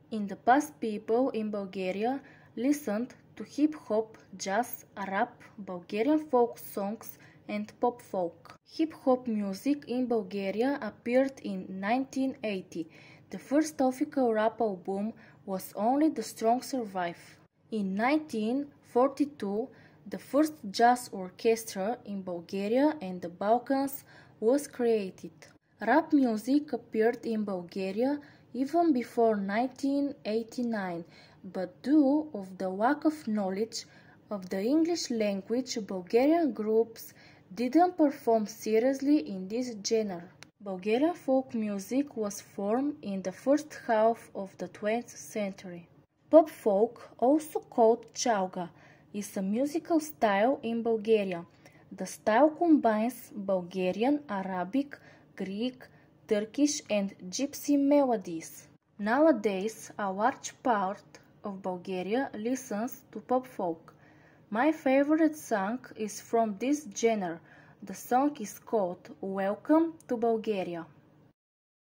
In the past, people in Bulgaria listened to hip-hop, jazz, rap, Bulgarian folk songs and pop folk. Hip-hop music in Bulgaria appeared in 1980. The first official rap album was Only the Strong Survive. In 1942, the first jazz orchestra in Bulgaria and the Balkans was created. Rap music appeared in Bulgaria even before 1989, but due to the lack of knowledge of the English language, Bulgarian groups didn't perform seriously in this genre. Bulgarian folk music was formed in the first half of the 20th century. Pop folk, also called chalga, is a musical style in Bulgaria. The style combines Bulgarian, Arabic, Greek, Turkish and Gypsy melodies. Nowadays, a large part of Bulgaria listens to pop folk. My favorite song is from this genre. The song is called Welcome to Bulgaria.